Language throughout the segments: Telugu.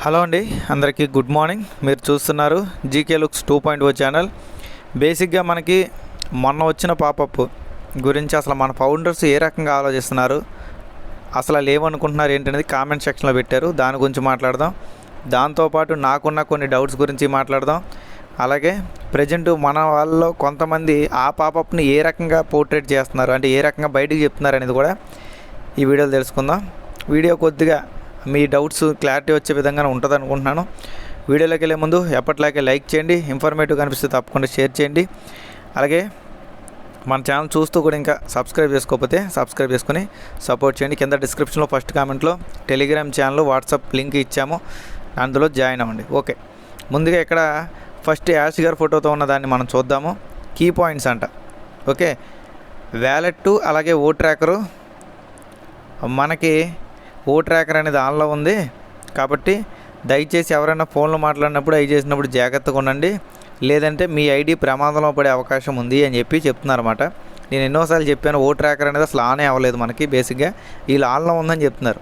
హలో అండి, అందరికీ గుడ్ మార్నింగ్. మీరు చూస్తున్నారు జీకే లుక్స్ 2.0 ఛానల్. బేసిక్గా మనకి మొన్న వచ్చిన పాపప్ గురించి అసలు మన ఫౌండర్స్ ఏ రకంగా ఆలోచిస్తున్నారు, అసలు ఏమనుకుంటున్నారు ఏంటనేది కామెంట్ సెక్షన్లో పెట్టారు. దాని గురించి మాట్లాడదాం. దాంతోపాటు నాకున్న కొన్ని డౌట్స్ గురించి మాట్లాడదాం. అలాగే ప్రజెంట్ మన వాళ్ళలో కొంతమంది ఆ పాపప్ని ఏ రకంగా పోర్ట్రేట్ చేస్తున్నారు, అంటే ఏ రకంగా బయటికి చెప్తున్నారు అనేది కూడా ఈ వీడియోలో తెలుసుకుందాం. వీడియో కొద్దిగా మీ డౌట్స్ క్లారిటీ వచ్చే విధంగానే ఉంటుంది అనుకుంటున్నాను. వీడియోలోకి వెళ్ళే ముందు ఎప్పటిలాగే లైక్ చేయండి, ఇన్ఫర్మేటివ్ కనిపిస్తే తప్పకుండా షేర్ చేయండి. అలాగే మన ఛానల్ చూస్తూ కూడా ఇంకా సబ్స్క్రైబ్ చేసుకోకపోతే సబ్స్క్రైబ్ చేసుకుని సపోర్ట్ చేయండి. కింద డిస్క్రిప్షన్లో ఫస్ట్ కామెంట్లో టెలిగ్రామ్ ఛానల్, వాట్సాప్ లింక్ ఇచ్చాము, అందులో జాయిన్ అవ్వండి. ఓకే, ముందుగా ఇక్కడ ఫస్ట్ యాష్ గారి ఫోటోతో ఉన్న దాన్ని మనం చూద్దాము. కీ పాయింట్స్ అంట. ఓకే, వ్యాలెట్ అలాగే ఓ ట్రాకరు, మనకి ఓ ట్రాకర్ అనేది ఆన్లో ఉంది కాబట్టి దయచేసి ఎవరైనా ఫోన్లో మాట్లాడినప్పుడు అవి చేసినప్పుడు జాగ్రత్తగా ఉండండి, లేదంటే మీ ఐడి ప్రమాదంలో పడే అవకాశం ఉంది అని చెప్పి చెప్తున్నారన్నమాట. నేను ఎన్నోసార్లు చెప్పాను, ఓ ట్రాకర్ అనేది అసలు ఆనే అవ్వలేదు మనకి. బేసిక్గా వీళ్ళు ఆన్లో ఉందని చెప్తున్నారు.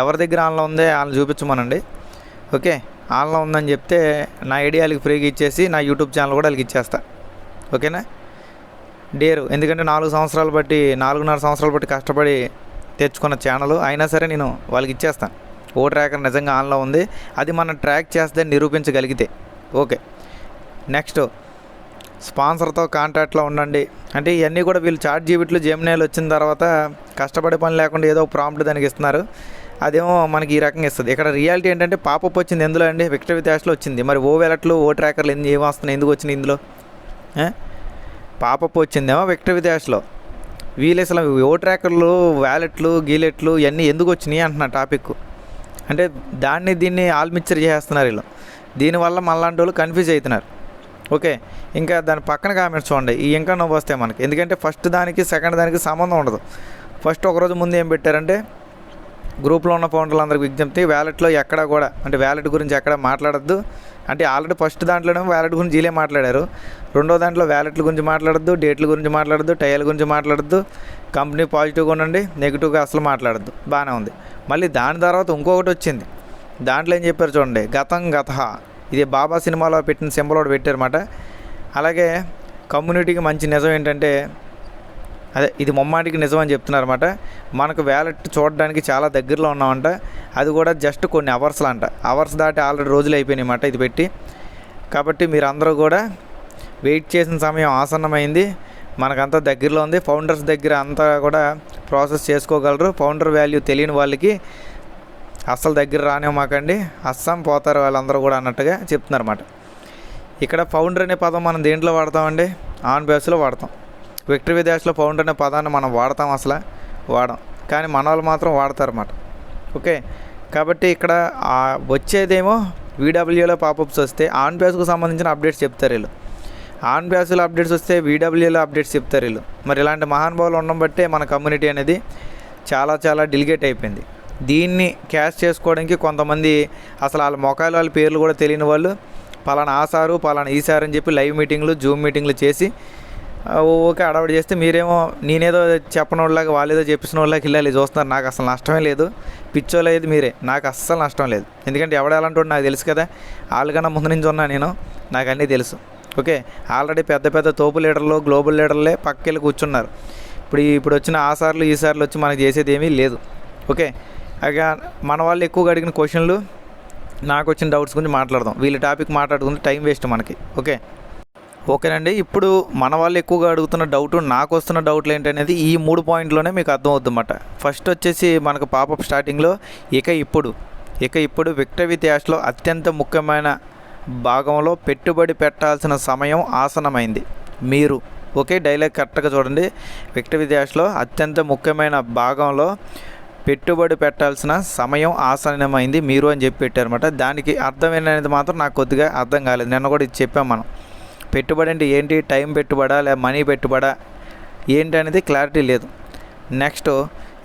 ఎవరి దగ్గర ఆన్లో ఉందే వాళ్ళని చూపించమనండి. ఓకే, ఆన్లో ఉందని చెప్తే నా ఐడి వాళ్ళకి ఫ్రీగా ఇచ్చేసి నా యూట్యూబ్ ఛానల్ కూడా వాళ్ళకి ఇచ్చేస్తా. ఓకేనా, డేరు. ఎందుకంటే 4.5 సంవత్సరాలు బట్టి కష్టపడి తెచ్చుకున్న ఛానల్ అయినా సరే నేను వాళ్ళకి ఇచ్చేస్తాను. ఓ ట్రాకర్ నిజంగా ఆన్లో ఉంది, అది మనం ట్రాక్ చేస్తే నిరూపించగలిగితే. ఓకే, నెక్స్ట్ స్పాన్సర్తో కాంటాక్ట్లో ఉండండి. అంటే ఇవన్నీ కూడా వీళ్ళు ChatGPT, జెమినైలు వచ్చిన తర్వాత కష్టపడే పని లేకుండా ఏదో ప్రాంప్ట్ దానికి ఇస్తున్నారు. అదేమో మనకి ఈ రకంగా ఇస్తుంది. ఇక్కడ రియాలిటీ ఏంటంటే పాపప్ వచ్చింది ఎందులో అండి, విక్టర్ విత్ యాష్లో వచ్చింది. మరి ఓ వ్యాలెట్లు ఓ ట్రాకర్లు ఏమొస్తున్నాయి, ఎందుకు వచ్చినాయి ఇందులో? పాపప్ వచ్చిందేమో విక్టర్ విత్ యాష్లో. వీళ్ళు అసలు ఓ ట్రాకర్లు, వ్యాలెట్లు, గీలెట్లు ఇవన్నీ ఎందుకు వచ్చినాయి అంటున్నా టాపిక్. అంటే దీన్ని ఆల్మిక్చర్ చేస్తున్నారు వీళ్ళు. దీనివల్ల మనలాంటి వాళ్ళు కన్ఫ్యూజ్ అవుతున్నారు. ఓకే, ఇంకా దాని పక్కన కామెంట్స్ చూడండి, ఈ ఇంకా నవ్వు వస్తాయి మనకి. ఎందుకంటే ఫస్ట్ దానికి సెకండ్ దానికి సంబంధం ఉండదు. ఫస్ట్ ఒకరోజు ముందు ఏం పెట్టారంటే, గ్రూప్లో ఉన్న ఫౌండర్లందరికీ విజ్ఞప్తి, వ్యాలెట్లో ఎక్కడా కూడా అంటే వ్యాలెట్ గురించి ఎక్కడ మాట్లాడద్దు. అంటే ఆల్రెడీ ఫస్ట్ దాంట్లోనేమో వ్యాలెట్ గురించి వీళ్ళే మాట్లాడారు. రెండో దాంట్లో వ్యాలెట్ల గురించి మాట్లాడద్దు, డేట్ల గురించి మాట్లాడద్దు, టైల్ గురించి మాట్లాడద్దు, కంపెనీ పాజిటివ్గా ఉండండి, నెగిటివ్గా అసలు మాట్లాడద్దు. బాగానే ఉంది. మళ్ళీ దాని తర్వాత ఇంకొకటి వచ్చింది. దాంట్లో ఏం చెప్పారు చూడండి, గత ఇది బాబా సినిమాలో పెట్టిన సింబల్ ఒకటి పెట్టారన్నమాట. అలాగే కమ్యూనిటీకి మంచి నిజం ఏంటంటే, అదే ఇది ముమ్మాటికి నిజం అని చెప్తున్నారన్నమాట. మనకు వ్యాలెట్ చూడడానికి చాలా దగ్గరలో ఉన్నామంట, అది కూడా జస్ట్ కొన్ని అవర్స్లో అంట. అవర్స్ దాటి ఆల్రెడీ రోజులు అయిపోయినాయి అన్నమాట ఇది పెట్టి. కాబట్టి మీరందరూ కూడా వెయిట్ చేసిన సమయం ఆసన్నమైంది, మనకంతా దగ్గరలో ఉంది. ఫౌండర్స్ దగ్గర అంతా కూడా ప్రాసెస్ చేసుకోగలరు. ఫౌండర్ వాల్యూ తెలియని వాళ్ళకి అస్సలు దగ్గర రానివ్వమాకండి, అస్సాం పోతారు వాళ్ళందరూ కూడా అన్నట్టుగా చెప్తున్నారన్నమాట. ఇక్కడ ఫౌండర్ అనే పదం మనం దేంట్లో వాడతామండి, ఆన్ బేస్లో వాడతాం. విక్టర్ విత్ యాష్లో ఫౌండర్ అనే పదాన్ని మనం వాడతాం, అసలు వాడం, కానీ మన వాళ్ళు మాత్రం వాడతారన్నమాట. ఓకే, కాబట్టి ఇక్కడ వచ్చేదేమో VWలో పాపప్స్ వస్తే ఆన్ బేస్కు సంబంధించిన అప్డేట్స్ చెప్తారు వీళ్ళు. ఆన్ బేస్లో అప్డేట్స్ వస్తే VWలో అప్డేట్స్ చెప్తారు వీళ్ళు. మరి ఇలాంటి మహానుభావులు ఉండడం బట్టే మన కమ్యూనిటీ అనేది చాలా డిలిగేట్ అయిపోయింది. దీన్ని క్యాష్ చేసుకోవడానికి కొంతమంది అసలు వాళ్ళ మొఖాలు, వాళ్ళ పేర్లు కూడా తెలియని వాళ్ళు పలానా ఆసారు, పలానా ఈసారు అని చెప్పి లైవ్ మీటింగ్లు, జూమ్ మీటింగ్లు చేసి ఓకే అడవాడు చేస్తే మీరేమో నేనేదో చెప్పని వాళ్ళకి వాళ్ళేదో చెప్పిన వాళ్ళకి ఇల్లాలి చూస్తున్నారు. నాకు అసలు నష్టమే లేదు, పిచ్చోలేదు మీరే, నాకు అస్సలు నష్టం లేదు. ఎందుకంటే ఎవడెలాంటి నాకు తెలుసు కదా, వాళ్ళకన్నా ముందు నుంచి ఉన్నా నేను, నాకు అన్నీ తెలుసు. ఓకే, ఆల్రెడీ పెద్ద తోపు లీడర్లు, గ్లోబల్ లీడర్లే పక్కకెళ్ళి కూర్చున్నారు. ఇప్పుడు వచ్చిన ఆసార్లు ఈసార్లు వచ్చి మనకు చేసేది ఏమీ లేదు. ఓకే, అగా మన వాళ్ళు ఎక్కువగా అడిగిన క్వశ్చన్లు, నాకు వచ్చిన డౌట్స్ గురించి మాట్లాడదాం. వీళ్ళ టాపిక్ మాట్లాడుకుంటే టైం వేస్ట్ మనకి. ఓకేనండి, ఇప్పుడు మన వాళ్ళు ఎక్కువగా అడుగుతున్న డౌట్, నాకు వస్తున్న డౌట్లు ఏంటనేది ఈ 3 పాయింట్లోనే మీకు అర్థమవుతుందన్నమాట. ఫస్ట్ వచ్చేసి మనకు పాపప్ స్టార్టింగ్లో ఇక ఇప్పుడు విక్టర్ విత్ యాష్లో అత్యంత ముఖ్యమైన భాగంలో పెట్టుబడి పెట్టాల్సిన సమయం ఆసన్నమైంది మీరు. ఓకే, డైలాగ్ కరెక్ట్గా చూడండి. విక్టర్ విత్ యాష్లో అత్యంత ముఖ్యమైన భాగంలో పెట్టుబడి పెట్టాల్సిన సమయం ఆసన్నమైంది మీరు అని చెప్పి పెట్టారన్నమాట. దానికి అర్థం ఏంటనేది మాత్రం నాకు కొద్దిగా అర్థం కాలేదు. నిన్న కూడా ఇది చెప్పాం మనం. పెట్టుబడి అంటే ఏంటి, టైం పెట్టుబడా లేదా మనీ పెట్టుబడా ఏంటి అనేది క్లారిటీ లేదు. నెక్స్ట్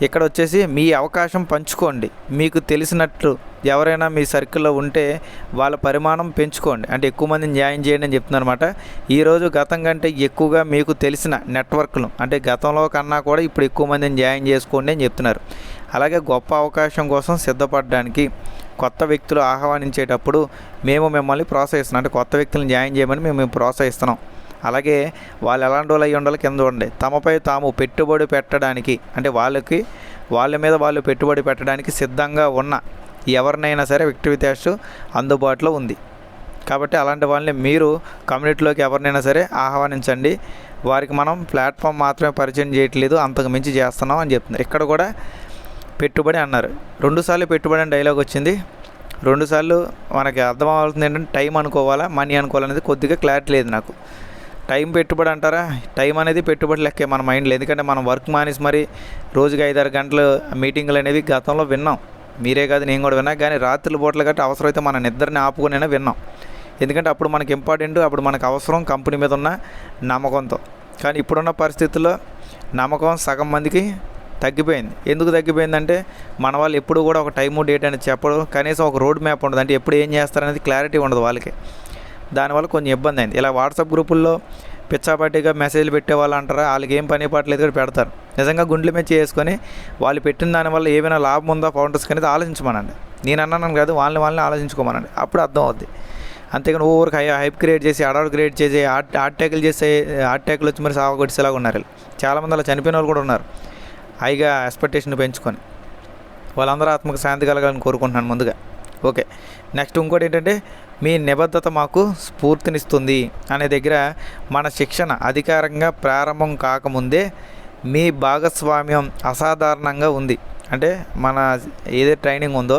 ఇక్కడ వచ్చేసి మీ అవకాశం పంచుకోండి. మీకు తెలిసినట్లు ఎవరైనా మీ సర్కిల్లో ఉంటే వాళ్ళ పరిమాణం పెంచుకోండి, అంటే ఎక్కువ మందిని జాయిన్ చేయండి అని చెప్తున్నారన్నమాట. ఈరోజు గతం కంటే ఎక్కువగా మీకు తెలిసిన నెట్వర్క్లు, అంటే గతంలో కన్నా కూడా ఇప్పుడు ఎక్కువ మందిని జాయిన్ చేసుకోండి అని చెప్తున్నారు. అలాగే గొప్ప అవకాశం కోసం సిద్ధపడడానికి కొత్త వ్యక్తులు ఆహ్వానించేటప్పుడు మేము మిమ్మల్ని ప్రోత్సహిస్తున్నాం. అంటే కొత్త వ్యక్తులను జాయిన్ చేయమని మేము ప్రోత్సహిస్తున్నాం. అలాగే వాళ్ళు ఎలాంటి వాళ్ళు అయ్యి ఉండాలి కింద ఉండే తమపై తాము పెట్టుబడి పెట్టడానికి, అంటే వాళ్ళ మీద వాళ్ళు పెట్టుబడి పెట్టడానికి సిద్ధంగా ఉన్న ఎవరినైనా సరే వ్యక్తి వికాస్ అందుబాటులో ఉంది. కాబట్టి అలాంటి వాళ్ళని మీరు కమ్యూనిటీలోకి ఎవరినైనా సరే ఆహ్వానించండి. వారికి మనం ప్లాట్ఫామ్ మాత్రమే పరిచయం చేయట్లేదు, అంతకు మించి చేస్తున్నాం అని చెప్తున్నారు. ఇక్కడ కూడా పెట్టుబడి అన్నారు. 2 సార్లు పెట్టుబడి అని డైలాగ్ వచ్చింది. 2 సార్లు మనకి అర్థం అవుతుంది ఏంటంటే టైం అనుకోవాలా మనీ అనుకోవాలనేది కొద్దిగా క్లారిటీ లేదు నాకు. టైం పెట్టుబడి అంటారా? టైం అనేది పెట్టుబడి లెక్కే మన మైండ్లో. ఎందుకంటే మనం వర్క్ మానేసి మరి రోజుకి 5-6 గంటలు మీటింగులు అనేవి గతంలో విన్నాం. మీరే కాదు నేను కూడా విన్నా. కానీ రాత్రుల పూటలు గట్టి అవసరమైతే మన నిద్రని ఆపుకునైనా విన్నాం. ఎందుకంటే అప్పుడు మనకి ఇంపార్టెంట్, అప్పుడు మనకు అవసరం కంపెనీ మీద ఉన్న నమ్మకంతో. కానీ ఇప్పుడున్న పరిస్థితుల్లో నమ్మకం సగం మందికి తగ్గిపోయింది. ఎందుకు తగ్గిపోయిందంటే మన వాళ్ళు ఎప్పుడు కూడా ఒక టైము డేట్ అనేది చెప్పడం, కనీసం ఒక రోడ్ మ్యాప్ ఉండదు. అంటే ఎప్పుడు ఏం చేస్తారనేది క్లారిటీ ఉండదు వాళ్ళకి. దానివల్ల కొంచెం ఇబ్బంది అయింది. ఇలా వాట్సాప్ గ్రూపుల్లో పిచ్చాపాటిగా మెసేజ్లు పెట్టేవాళ్ళు అంటారా, వాళ్ళకి ఏం పని పాటలేదు కూడా పెడతారు. నిజంగా గుండెల మీద చేసుకొని వాళ్ళు పెట్టిన దానివల్ల ఏమైనా లాభం ఉందా ఫౌండర్స్కి అనేది ఆలోచించమనండి. నేను అన్నాను కాదు, వాళ్ళని ఆలోచించుకోమనండి. అప్పుడు అర్థం అవుద్ది. అంతేగాని ఊరికి హైప్ క్రియేట్ చేసి అడవులు క్రియేట్ చేసి హార్ట్ అటాక్లు వచ్చి మరి సావగొట్టేలాగా ఉన్నారు. చాలామంది అలా చనిపోయిన వాళ్ళు కూడా ఉన్నారు. హైగా ఎక్స్పెక్టేషన్ పెంచుకొని. వాళ్ళందరూ ఆత్మకు శాంతి కలగాలని కోరుకుంటున్నాను ముందుగా. ఓకే, నెక్స్ట్ ఇంకోటి ఏంటంటే మీ నిబద్ధత మాకు స్ఫూర్తినిస్తుంది అనే దగ్గర మన శిక్షణ అధికారికంగా ప్రారంభం కాకముందే మీ భాగస్వామ్యం అసాధారణంగా ఉంది. అంటే మన ఏదైతే ట్రైనింగ్ ఉందో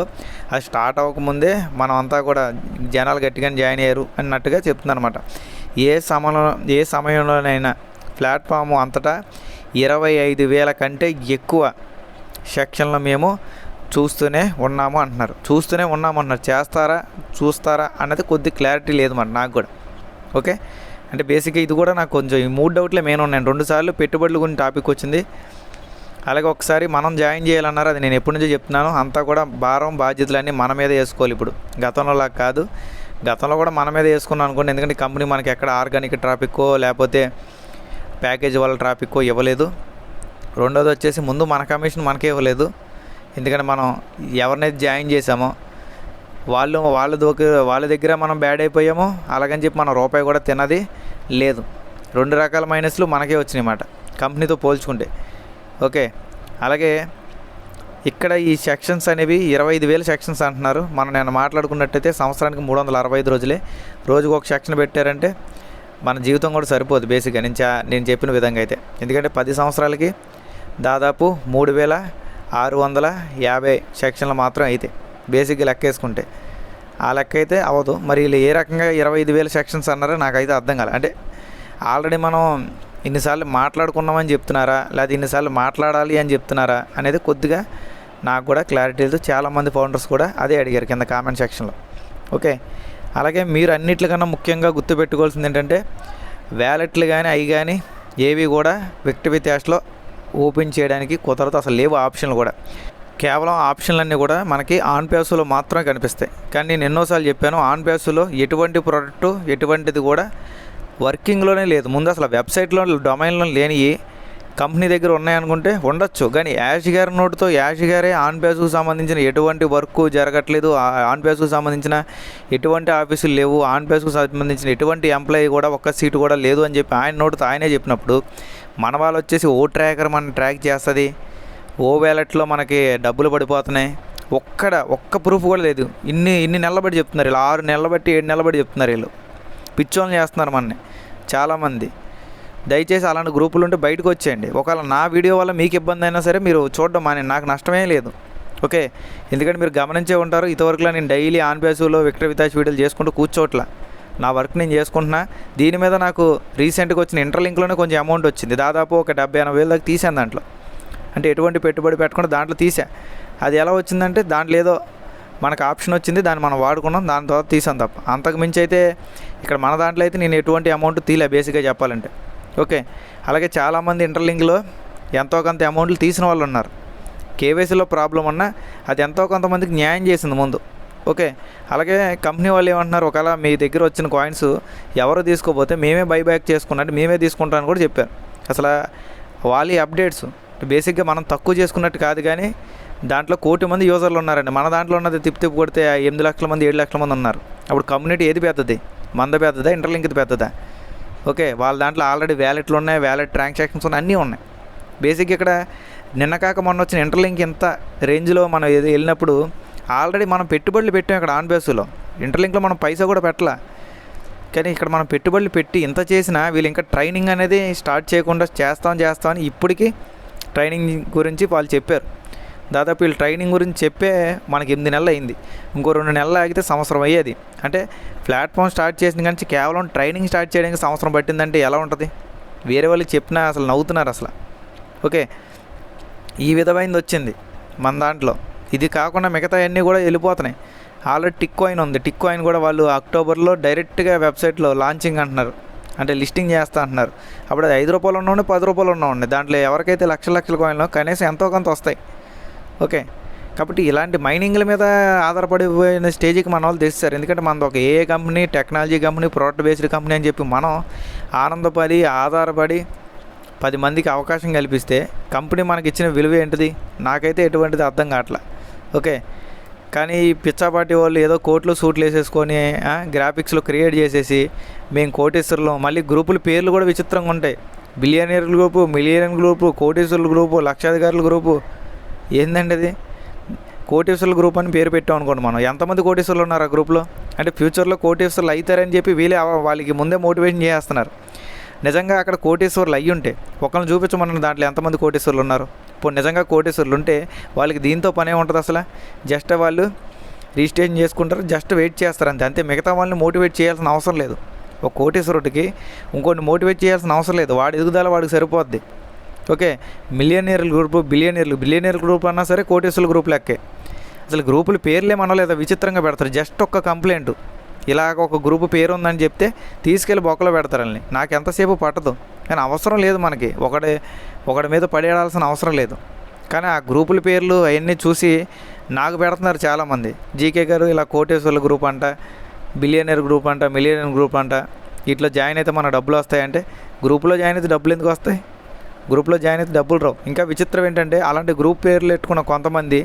అది స్టార్ట్ అవ్వకముందే మనం అంతా కూడా జనాలు గట్టిగానే జాయిన్ అయ్యారు అన్నట్టుగా చెప్తుంది అనమాట. ఏ సమయంలోనైనా ప్లాట్ఫామ్ అంతటా 25,000 కంటే ఎక్కువ సెక్షన్లు మేము చూస్తూనే ఉన్నాము అంటున్నారు. చూస్తారా అన్నది కొద్ది క్లారిటీ లేదు మరి నాకు కూడా. ఓకే, అంటే బేసిక్గా ఇది కూడా నాకు కొంచెం ఈ 3 డౌట్లే మెయిన్ ఉన్నాయి. 2 సార్లు పెట్టుబడుల గురించి టాపిక్ వచ్చింది. అలాగే ఒకసారి మనం జాయిన్ చేయాలన్నారు. అది నేను ఎప్పటి నుంచో చెప్తున్నాను. అంతా కూడా భారం బాధ్యతలన్నీ మన మీద వేసుకోవాలి. ఇప్పుడు గతంలో లాగా కాదు. గతంలో కూడా మన మీద వేసుకున్నాం అనుకోండి. ఎందుకంటే కంపెనీ మనకి ఎక్కడ ఆర్గానిక్ ట్రాఫిక్కో లేకపోతే ప్యాకేజ్ వాళ్ళ ట్రాఫిక్కో ఇవ్వలేదు. రెండోది వచ్చేసి ముందు మన కమిషన్ మనకే ఇవ్వలేదు. ఎందుకంటే మనం ఎవరినైతే జాయిన్ చేసామో వాళ్ళ దగ్గర మనం బ్యాడ్ అయిపోయామో, అలాగని చెప్పి మనం రూపాయి కూడా తినది లేదు. 2 రకాల మైనస్లు మనకే వచ్చినాయి అన్నమాట కంపెనీతో పోల్చుకుంటే. ఓకే, అలాగే ఇక్కడ ఈ సెక్షన్స్ అనేవి 25,000 సెక్షన్స్ అంటున్నారు. నేను మాట్లాడుకున్నట్టయితే సంవత్సరానికి 365 రోజులే. రోజుకు ఒక సెక్షన్ పెట్టారంటే మన జీవితం కూడా సరిపోదు బేసిక్గా నేను చెప్పిన విధంగా అయితే. ఎందుకంటే 10 సంవత్సరాలకి దాదాపు 3,650 సెక్షన్లు మాత్రం అయితే బేసిక్గా లెక్క వేసుకుంటే. ఆ లెక్క అయితే అవ్వదు. మరి వీళ్ళు ఏ రకంగా 25,000 సెక్షన్స్ అన్నారో నాకైతే అర్థం కాలే. అంటే ఆల్రెడీ మనం ఇన్నిసార్లు మాట్లాడుకున్నామని చెప్తున్నారా, లేదా ఇన్నిసార్లు మాట్లాడాలి అని చెప్తున్నారా అనేది కొద్దిగా నాకు కూడా క్లారిటీ లేదు. చాలామంది ఫౌండర్స్ కూడా అదే అడిగారు కింద కామెంట్ సెక్షన్లో. ఓకే, అలాగే మీరు అన్నిట్లకన్నా ముఖ్యంగా గుర్తుపెట్టుకోవాల్సింది ఏంటంటే వ్యాలెట్లు కానీ అవి కానీ ఏవి కూడా వ్యక్తి వికాస్లో ఓపెన్ చేయడానికి కుదరదు. అసలు లేవు ఆప్షన్లు కూడా. కేవలం ఆప్షన్లన్నీ కూడా మనకి ఆన్ పేస్లో మాత్రమే కనిపిస్తాయి. కానీ నేను ఎన్నోసార్లు చెప్పాను, ఆన్ పేస్లో ఎటువంటి ప్రోడక్టు ఎటువంటిది కూడా వర్కింగ్లోనే లేదు. ముందు అసలు వెబ్సైట్లో డొమైన్లో లేని కంపెనీ దగ్గర ఉన్నాయనుకుంటే ఉండొచ్చు. కానీ యాష్ గారి నోటుతో యాష్ గారే ఆన్ పేస్కు సంబంధించిన ఎటువంటి వర్క్ జరగట్లేదు, ఆన్ పేస్కు సంబంధించిన ఎటువంటి ఆఫీసులు లేవు, ఆన్ పేస్కు సంబంధించిన ఎటువంటి ఎంప్లాయీ కూడా ఒక్క సీటు కూడా లేదు అని చెప్పి ఆయన నోటుతో ఆయనే చెప్పినప్పుడు మన వాళ్ళు వచ్చేసి ఓ ట్రాకర్ మనం ట్రాక్ చేస్తుంది, ఓ వ్యాలెట్లో మనకి డబ్బులు పడిపోతున్నాయి, ఒక్క ప్రూఫ్ కూడా లేదు. ఇన్ని నెలలు బట్టి చెప్తున్నారు వీళ్ళు. 6 నెలలు బట్టి 7 నెలలు బట్టి చెప్తున్నారు వీళ్ళు. పిచ్చోళ్ళని చేస్తున్నారు మనని చాలామంది. దయచేసి అలాంటి గ్రూపులు ఉంటే బయటకు వచ్చేయండి. ఒకవేళ నా వీడియో వల్ల మీకు ఇబ్బంది అయినా సరే మీరు చూడడం నాకు నష్టమే లేదు. ఓకే, ఎందుకంటే మీరు గమనించే ఉంటారు, ఇంతవరకులా నేను డైలీ ఆన్ బేస్లో వ్యక్తి వికాస్ వీడియోలు చేసుకుంటూ కూర్చోట్లా. నా వర్క్ నేను చేసుకుంటున్నా. దీని మీద నాకు రీసెంట్గా వచ్చిన ఇంటర్లింక్లోనే కొంచెం అమౌంట్ వచ్చింది. దాదాపు ఒక 70,000-80,000 దాకా తీసాను దాంట్లో. అంటే ఎటువంటి పెట్టుబడి పెట్టకుండా దాంట్లో తీసా. అది ఎలా వచ్చిందంటే దాంట్లో ఏదో మనకు ఆప్షన్ వచ్చింది, దాన్ని మనం వాడుకున్నాం, దాని తర్వాత తీసాం తప్ప. అంతకు మించి అయితే ఇక్కడ మన దాంట్లో అయితే నేను ఎటువంటి అమౌంట్ తీలే బేసిక్గా చెప్పాలంటే. ఓకే, అలాగే చాలామంది ఇంటర్లింక్లో ఎంతో కొంత అమౌంట్లు తీసిన వాళ్ళు ఉన్నారు. కేవైసీలో ప్రాబ్లం ఉన్నా అది ఎంతో కొంతమందికి న్యాయం చేసింది ముందు. ఓకే, అలాగే కంపెనీ వాళ్ళు ఏమంటున్నారు, ఒకవేళ మీ దగ్గర వచ్చిన కాయిన్స్ ఎవరు తీసుకోపోతే మేమే బైబ్యాక్ చేసుకున్నట్టు మేమే తీసుకుంటామని కూడా చెప్పారు. అసలు వాళ్ళ అప్డేట్స్ బేసిక్గా మనం తక్కువ చేసుకున్నట్టు కాదు, కానీ దాంట్లో 1 కోటి మంది యూజర్లు ఉన్నారండి. మన దాంట్లో ఉన్నది తిప్పి కొడితే 8 లక్షల మంది 7 లక్షల మంది ఉన్నారు. అప్పుడు కమ్యూనిటీ ఏది పెద్దది? మనది పెద్దదా, ఇంటర్లింక్ది పెద్దదా? ఓకే, వాళ్ళ దాంట్లో ఆల్రెడీ వ్యాలెట్లు ఉన్నాయి, వ్యాలెట్ ట్రాన్సాక్షన్స్ ఉన్నాయి, అన్నీ ఉన్నాయి. బేసిక్ ఇక్కడ నిన్న కాక మొన్న వచ్చిన ఇంటర్లింక్ ఇంత రేంజ్లో మనం వెళ్ళినప్పుడు ఆల్రెడీ మనం పెట్టుబడులు పెట్టాం ఇక్కడ ఆన్ బేస్లో. ఇంటర్లింక్లో మనం పైసా కూడా పెట్టాల. కానీ ఇక్కడ మనం పెట్టుబడులు పెట్టి ఇంత చేసినా వీళ్ళు ఇంకా ట్రైనింగ్ అనేది స్టార్ట్ చేయకుండా చేస్తామని ఇప్పటికీ ట్రైనింగ్ గురించి వాళ్ళు చెప్పారు. దాదాపు వీళ్ళు ట్రైనింగ్ గురించి చెప్పే మనకి 8 నెలలు అయింది. ఇంకో 2 నెలలు ఆగితే సంవత్సరం అయ్యేది. అంటే ప్లాట్ఫామ్ స్టార్ట్ చేసిన కానీ కేవలం ట్రైనింగ్ స్టార్ట్ చేయడానికి సంవత్సరం పట్టిందంటే ఎలా ఉంటుంది? వేరే వాళ్ళకి చెప్పినా అసలు నవ్వుతున్నారు అసలు. ఓకే, ఈ విధమైనది వచ్చింది మన దాంట్లో. ఇది కాకుండా మిగతా అన్నీ కూడా వెళ్ళిపోతున్నాయి. ఆల్రెడీ టిక్ కాయిన్ ఉంది. టిక్ కాయిన్ కూడా వాళ్ళు అక్టోబర్లో డైరెక్ట్గా వెబ్సైట్లో లాంచింగ్ అంటున్నారు, అంటే లిస్టింగ్ చేస్తా అంటున్నారు. అప్పుడు అది 5 రూపాయలు ఉన్నవాడిని, 10 రూపాయలు ఉన్నవాడిని, దాంట్లో ఎవరికైతే లక్షల కాయిన్లో కనీసం ఎంతో కొంత వస్తాయి. ఓకే, కాబట్టి ఇలాంటి మైనింగ్ల మీద ఆధారపడిపోయిన స్టేజ్కి మన వాళ్ళు తెస్తారు. ఎందుకంటే మనది ఒక a company, technology company, product based company అని చెప్పి మనం ఆనందపడి ఆధారపడి 10 మందికి అవకాశం కల్పిస్తే కంపెనీ మనకి ఇచ్చిన విలువ ఏంటిది? నాకైతే ఎటువంటిది అర్థం కావట్లా. ఓకే, కానీ ఈ పిచ్చాపాటి వాళ్ళు ఏదో కోట్లు సూట్లు వేసేసుకొని గ్రాఫిక్స్లో క్రియేట్ చేసేసి మేము కోటేశ్వర్లో, మళ్ళీ గ్రూపుల పేర్లు కూడా విచిత్రంగా ఉంటాయి. బిలియనీర్ గ్రూపు, మిలియనర్ గ్రూపు, కోటేశ్వర్ల గ్రూపు, లక్షాధికారుల గ్రూపు. ఏందండి అది? కోటేశ్వర్ల గ్రూప్ అని పేరు పెట్టాం అనుకోండి. మనం ఎంతమంది కోటేశ్వర్లు ఉన్నారు ఆ గ్రూప్లో? అంటే ఫ్యూచర్లో కోటేశ్వర్లు అవుతారని చెప్పి వీళ్ళే వాళ్ళకి ముందే మోటివేషన్ చేస్తున్నారు. నిజంగా అక్కడ కోటేశ్వర్లు అయ్యి ఉంటే ఒకరిని చూపించమన్న దాంట్లో ఎంతమంది కోటేశ్వర్లు ఉన్నారు? ఇప్పుడు నిజంగా కోటేశ్వర్లు ఉంటే వాళ్ళకి దీంతో పనే ఉంటుంది అసలు. జస్ట్ వాళ్ళు రిజిస్ట్రేషన్ చేసుకుంటారు, జస్ట్ వెయిట్ చేస్తారు అంతే. మిగతా వాళ్ళని మోటివేట్ చేయాల్సిన అవసరం లేదు. ఒక కోటేశ్వరుడికి ఇంకొన్ని మోటివేట్ చేయాల్సిన అవసరం లేదు. వాడి ఎదుగుదల వాడికి సరిపోద్ది. ఓకే, మిలియనీర్ల గ్రూపు, బిలియనీర్ గ్రూప్ అన్నా సరే కోటేశ్వర్ల గ్రూప్ లెక్కే. అసలు గ్రూపుల పేర్లే మనలేదా విచిత్రంగా పెడతారు. జస్ట్ ఒక్క కంప్లైంట్, ఇలాగ ఒక గ్రూపు పేరు ఉందని చెప్తే తీసుకెళ్ళి బొక్కలో పెడతారని. నాకు ఎంతసేపు పట్టదు, కానీ అవసరం లేదు మనకి. ఒకడి మీద పడేయాల్సిన అవసరం లేదు. కానీ ఆ గ్రూపుల పేర్లు అవన్నీ చూసి నాకు పెడుతున్నారు చాలామంది. జీకే గారు ఇలా కోటేశ్వర్ల గ్రూప్ అంట, బిలియనర్ గ్రూప్ అంట, మిలియనర్ గ్రూప్ అంట, ఇట్లా జాయిన్ అయితే మన డబ్బులు వస్తాయంటే గ్రూపులో జాయిన్ అయితే డబ్బులు ఎందుకు వస్తాయి? గ్రూప్లో జాయిన్ అయితే డబ్బులు రావు. ఇంకా విచిత్రం ఏంటంటే అలాంటి గ్రూప్ పేర్లు పెట్టుకున్న కొంతమంది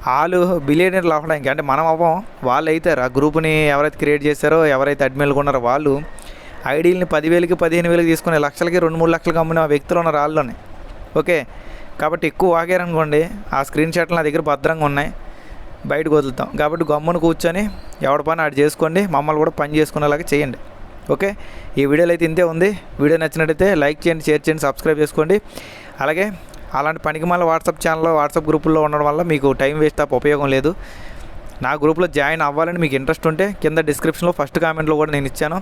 వాళ్ళు బిలియనీర్లు అవ్వడానికి, అంటే మనం అవ్వం, వాళ్ళు అవుతారు. ఆ గ్రూప్ని ఎవరైతే క్రియేట్ చేశారో, ఎవరైతే అడ్మిన్లు ఉన్నారో వాళ్ళు ఐడీలని 10,000కి 15,000కి తీసుకునే లక్షలకి 2-3 లక్షలకి అమ్మిన వ్యక్తులు ఉన్నారు వాళ్ళలోనే. ఓకే, కాబట్టి ఎక్కువ వాగారనుకోండి ఆ స్క్రీన్ షాట్లు నా దగ్గర భద్రంగా ఉన్నాయి, బయటకు వదులుతాం. కాబట్టి గమ్మును కూర్చొని ఎవరి పని ఆడు చేసుకోండి, మమ్మల్ని కూడా పని చేసుకునేలాగా చేయండి. ఓకే, ఈ వీడియోలో అయితే ఇంతే ఉంది. వీడియో నచ్చినట్టయితే లైక్ చేయండి, షేర్ చేయండి, సబ్స్క్రైబ్ చేసుకోండి. అలాగే అలాంటి పనికి మళ్ళీ వాట్సాప్ గ్రూపుల్లో ఉండడం వల్ల మీకు టైం వేస్ట్ తప్ప ఉపయోగం లేదు. నా గ్రూప్లో జాయిన్ అవ్వాలని మీకు ఇంట్రెస్ట్ ఉంటే కింద డిస్క్రిప్షన్లో ఫస్ట్ కామెంట్లో కూడా నేను ఇచ్చాను.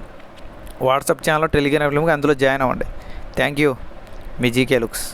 వాట్సాప్ ఛానల్లో టెలిగ్రామ్ అందులో జాయిన్ అవ్వండి. Thank you, me GK looks.